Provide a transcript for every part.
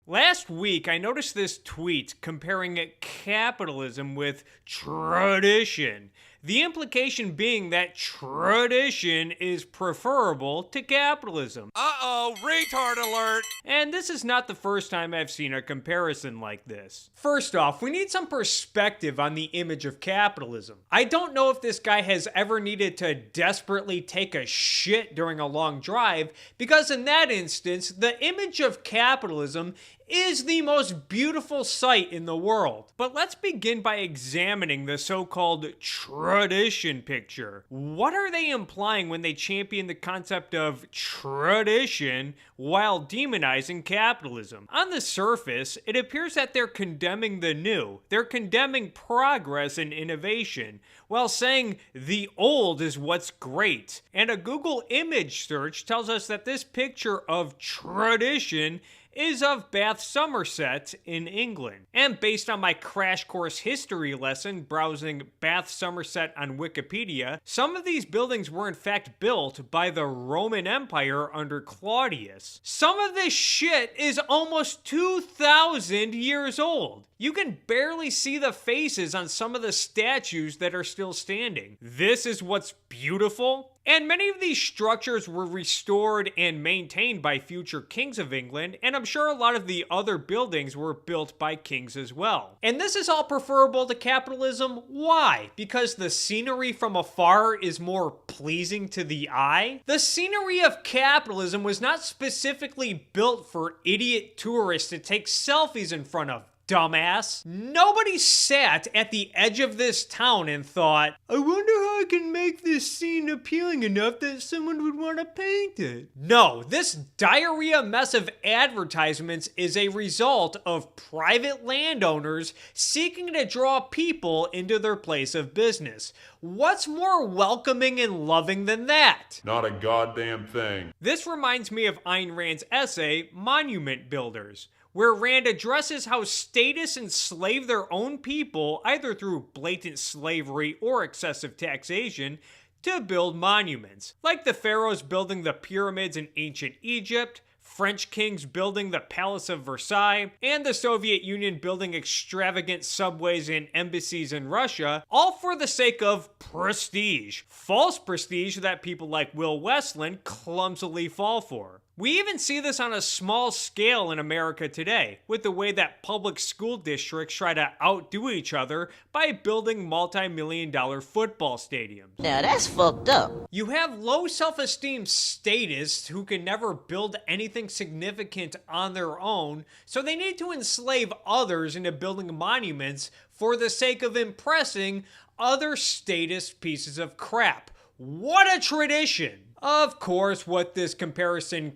Last week, I noticed this tweet comparing capitalism with tradition. The implication being that tradition is preferable to capitalism. Uh-oh, retard alert! And this is not the first time I've seen a comparison like this. First off, we need some perspective on the image of capitalism. I don't know if this guy has ever needed to desperately take a shit during a long drive, because in that instance, the image of capitalism is the most beautiful sight in the world. But let's begin by examining the so-called tradition picture. What are they implying when they champion the concept of tradition while demonizing capitalism? On the surface, it appears that they're condemning the new. They're condemning progress and innovation, while saying the old is what's great. And a Google image search tells us that this picture of tradition is of Bath, Somerset in England. And based on my crash course history lesson browsing Bath, Somerset on Wikipedia, some of these buildings were in fact built by the Roman Empire under Claudius. Some of this shit is almost 2,000 years old. You can barely see the faces on some of the statues that are still standing. This is what's beautiful. And many of these structures were restored and maintained by future kings of England, and I'm sure a lot of the other buildings were built by kings as well. And this is all preferable to capitalism. Why? Because the scenery from afar is more pleasing to the eye? The scenery of capitalism was not specifically built for idiot tourists to take selfies in front of. Dumbass. Nobody sat at the edge of this town and thought, I wonder how I can make this scene appealing enough that someone would want to paint it. No, this diarrhea mess of advertisements is a result of private landowners seeking to draw people into their place of business. What's more welcoming and loving than that? Not a goddamn thing. This reminds me of Ayn Rand's essay, Monument Builders, where Rand addresses how statists enslave their own people, either through blatant slavery or excessive taxation, to build monuments. Like the pharaohs building the pyramids in ancient Egypt, French kings building the Palace of Versailles, and the Soviet Union building extravagant subways and embassies in Russia, all for the sake of prestige. False prestige that people like Will Westland clumsily fall for. We even see this on a small scale in America today, with the way that public school districts try to outdo each other by building multi-million-dollar football stadiums. Now that's fucked up. You have low self-esteem statists who can never build anything significant on their own, so they need to enslave others into building monuments for the sake of impressing other statist pieces of crap. What a tradition! Of course, what this comparison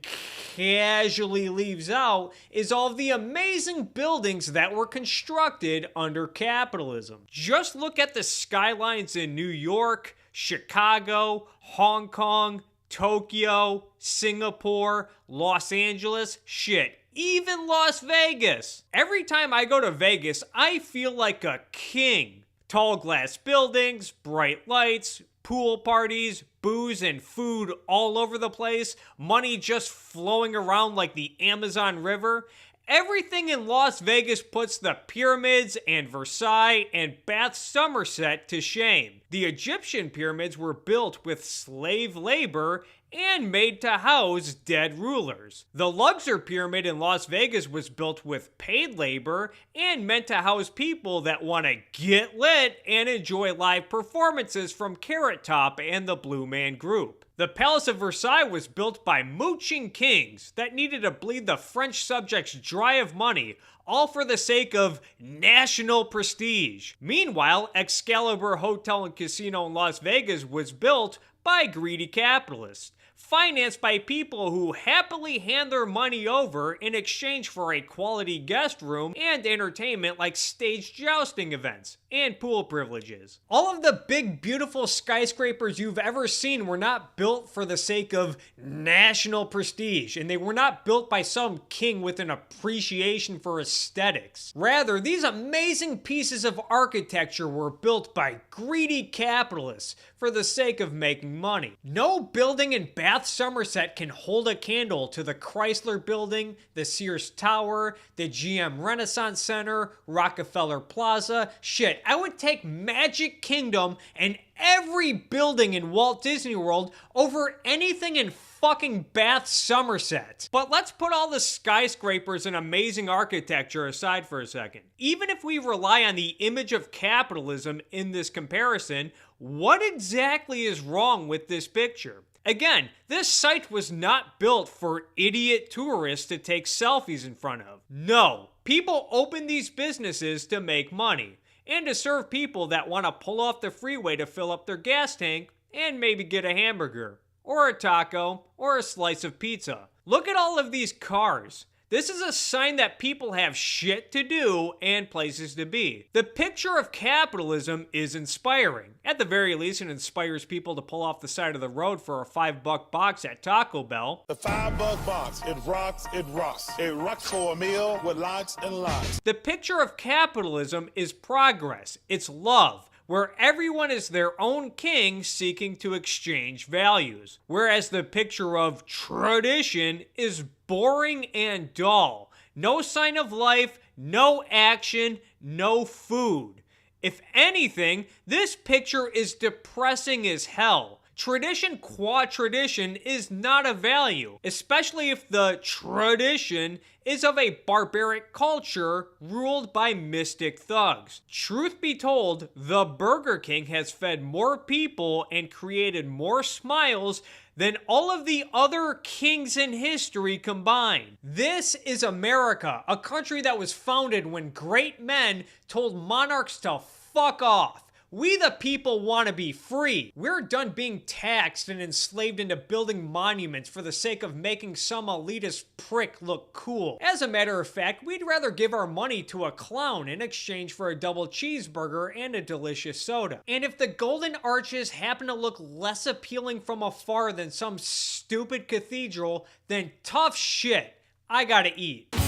casually leaves out is all of the amazing buildings that were constructed under capitalism. Just look at the skylines in New York, Chicago, Hong Kong, Tokyo, Singapore, Los Angeles, shit, even Las Vegas. Every time I go to Vegas, I feel like a king. Tall glass buildings, bright lights, pool parties, booze and food all over the place, money just flowing around like the Amazon River. Everything in Las Vegas puts the pyramids and Versailles and Bath Somerset to shame. The Egyptian pyramids were built with slave labor and made to house dead rulers. The Luxor Pyramid in Las Vegas was built with paid labor and meant to house people that want to get lit and enjoy live performances from Carrot Top and the Blue Man Group. The Palace of Versailles was built by mooching kings that needed to bleed the French subjects dry of money, all for the sake of national prestige. Meanwhile, Excalibur Hotel and Casino in Las Vegas was built by greedy capitalists, financed by people who happily hand their money over in exchange for a quality guest room and entertainment like staged jousting events and pool privileges. All of the big, beautiful skyscrapers you've ever seen were not built for the sake of national prestige, and they were not built by some king with an appreciation for aesthetics. Rather, these amazing pieces of architecture were built by greedy capitalists for the sake of making money. No building in Bath Bath, Somerset can hold a candle to the Chrysler Building, the Sears Tower, the GM Renaissance Center, Rockefeller Plaza. Shit, I would take Magic Kingdom and every building in Walt Disney World over anything in fucking Bath, Somerset. But let's put all the skyscrapers and amazing architecture aside for a second. Even if we rely on the image of capitalism in this comparison, what exactly is wrong with this picture? Again, this site was not built for idiot tourists to take selfies in front of. No, people open these businesses to make money and to serve people that want to pull off the freeway to fill up their gas tank and maybe get a hamburger, or a taco, or a slice of pizza. Look at all of these cars. This is a sign that people have shit to do and places to be. The picture of capitalism is inspiring. At the very least, it inspires people to pull off the side of the road for a $5 box at Taco Bell. The $5 box, it rocks, it rocks. It rocks for a meal with lots and lots. The picture of capitalism is progress. It's love, where everyone is their own king seeking to exchange values. Whereas the picture of tradition is boring and dull. No sign of life, no action, no food. If anything, this picture is depressing as hell. Tradition qua tradition is not a value, especially if the tradition is of a barbaric culture ruled by mystic thugs. Truth be told, the Burger King has fed more people and created more smiles than all of the other kings in history combined. This is America, a country that was founded when great men told monarchs to fuck off. We the people want to be free. We're done being taxed and enslaved into building monuments for the sake of making some elitist prick look cool. As a matter of fact, we'd rather give our money to a clown in exchange for a double cheeseburger and a delicious soda. And if the Golden Arches happen to look less appealing from afar than some stupid cathedral, then tough shit. I gotta eat.